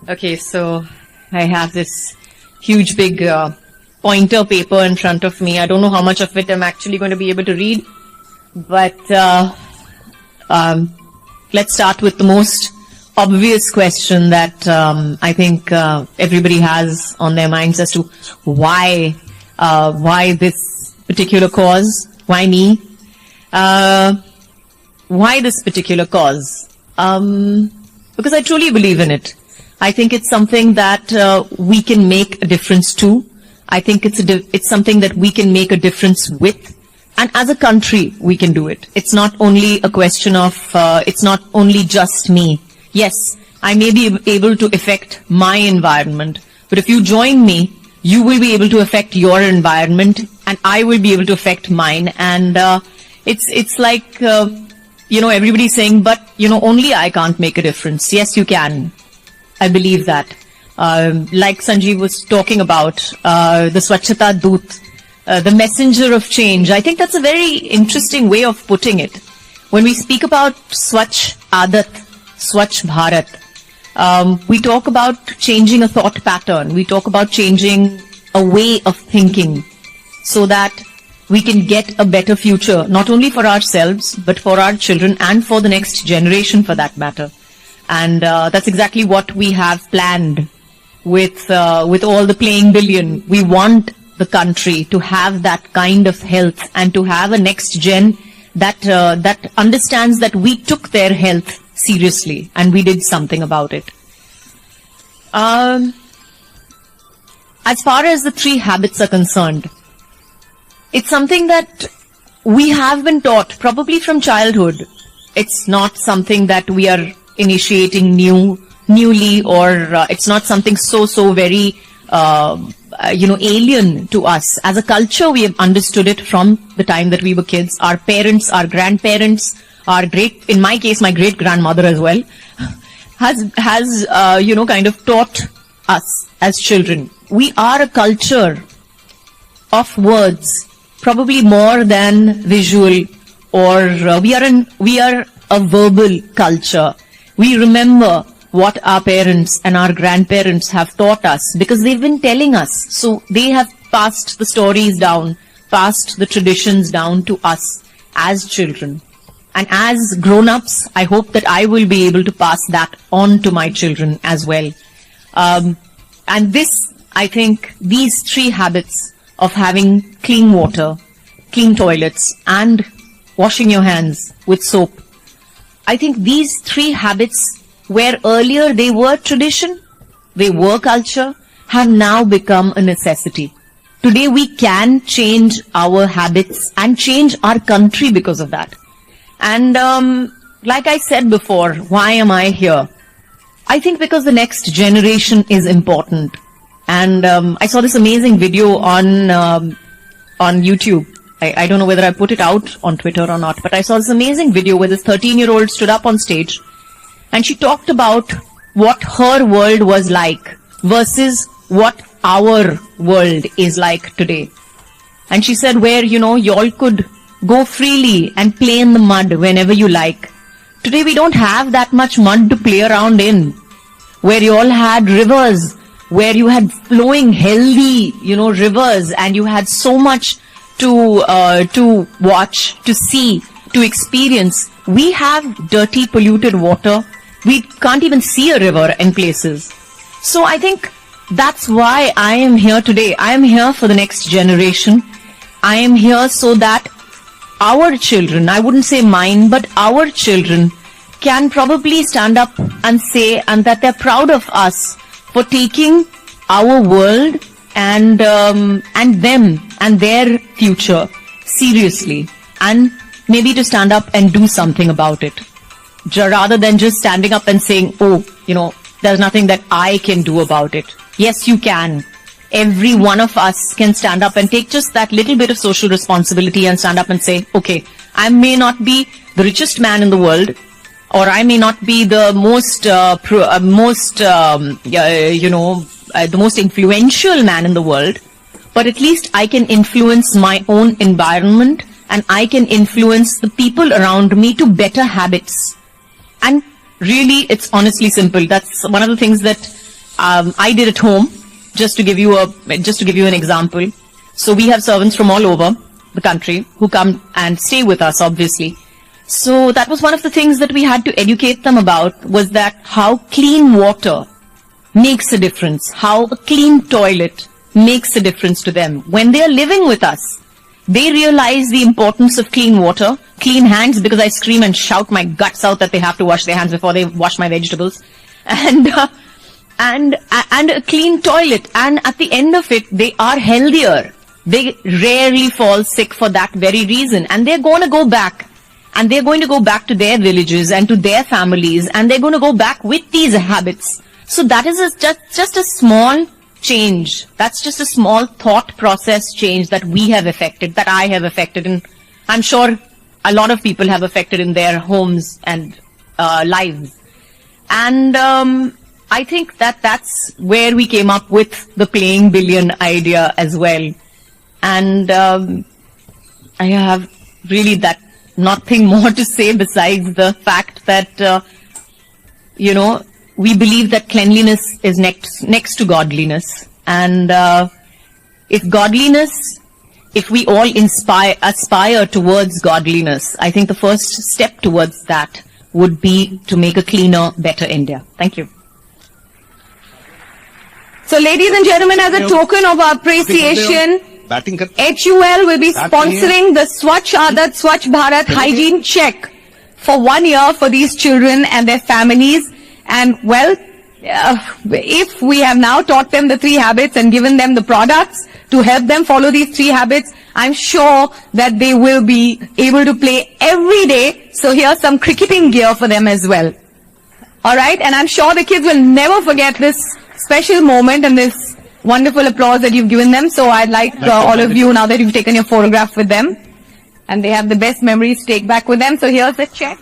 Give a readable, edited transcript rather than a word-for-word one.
Okay, so I have this huge big pointer paper in front of me. I don't know how much of it I'm actually going to be able to read, but let's start with the most obvious question that I think everybody has on their minds as to why this particular cause, why me, why this particular cause? Because I truly believe in it. I think it's something that we can make a difference to. I think it's something that we can make a difference with. And as a country, we can do it. It's not only a question of, it's not only just me. Yes, I may be able to affect my environment, but if you join me, you will be able to affect your environment, and I will be able to affect mine. And it's like, everybody's saying, but, only I can't make a difference. Yes, you can. I believe that. Like Sanjeev was talking about, the Swachhata Doot, the messenger of change. I think that's a very interesting way of putting it. When we speak about Swachh Adat, Swachh Bharat, we talk about changing a thought pattern. We talk about changing a way of thinking so that we can get a better future, not only for ourselves, but for our children and for the next generation for that matter. And that's exactly what we have planned with all the Playing Billion. We want the country to have that kind of health and to have a next gen that understands that we took their health seriously and we did something about it. As far as the 3 habits are concerned, it's something that we have been taught probably from childhood. It's not something that we are initiating newly, or it's not something so very alien to us. As a culture, we have understood it from the time that we were kids. Our parents, our grandparents, in my case, my great grandmother as well, has kind of taught us as children. We are a culture of words, probably more than visual, or we are a verbal culture. We remember what our parents and our grandparents have taught us because they've been telling us. So they have passed the stories down, passed the traditions down to us as children. And as grown-ups, I hope that I will be able to pass that on to my children as well. And this, I think, these 3 habits of having clean water, clean toilets, and washing your hands with soap, I think these 3 habits, where earlier they were tradition, they were culture, have now become a necessity. Today we can change our habits and change our country because of that. And like I said before, why am I here? I think because the next generation is important. And I saw this amazing video on YouTube. I don't know whether I put it out on Twitter or not, but I saw this amazing video where this 13-year-old stood up on stage and she talked about what her world was like versus what our world is like today. And she said where, y'all could go freely and play in the mud whenever you like. Today we don't have that much mud to play around in. Where you all had rivers, where you had flowing healthy, rivers, and you had so much to watch, to see, to experience. We have dirty, polluted water. We can't even see a river in places. So I think that's why I am here today. I am here for the next generation. I am here so that our children, I wouldn't say mine, but our children can probably stand up and say, and that they're proud of us for taking our world and them and their future seriously, and maybe to stand up and do something about it, rather than just standing up and saying, there's nothing that I can do about it. Yes, you can. Every one of us can stand up and take just that little bit of social responsibility and stand up and say, okay, I may not be the richest man in the world, or I may not be the the most influential man in the world, but at least I can influence my own environment and I can influence the people around me to better habits. And really, it's honestly simple. That's one of the things that I did at home, just to give you an example. So we have servants from all over the country who come and stay with us, obviously. So that was one of the things that we had to educate them about, was that how clean water makes a difference, how a clean toilet makes a difference to them. When they are living with us, they realize the importance of clean water, clean hands, because I scream and shout my guts out that they have to wash their hands before they wash my vegetables, and a clean toilet. And at the end of it, they are healthier. They rarely fall sick for that very reason. And they're going to go back. And they're going to go back to their villages and to their families. And they're going to go back with these habits. So that is just a small change. That's just a small thought process change that we have affected, that I have affected. And I'm sure a lot of people have affected in their homes and lives. And I think that's where we came up with the Playing Billion idea as well. And I have really nothing more to say besides the fact that, we believe that cleanliness is next to godliness. And if we all aspire towards godliness, I think the first step towards that would be to make a cleaner, better India. Thank you. So, ladies and gentlemen, as a token of our appreciation, HUL will be sponsoring the Swachh Adat Swachh Bharat hygiene check for 1 year for these children and their families. And well, if we have now taught them the 3 habits and given them the products to help them follow these 3 habits, I'm sure that they will be able to play every day. So here's some cricketing gear for them as well. All right, and I'm sure the kids will never forget this special moment and this wonderful applause that you've given them. So I'd like all of you, now that you've taken your photograph with them, and they have the best memories to take back with them. So here's the check.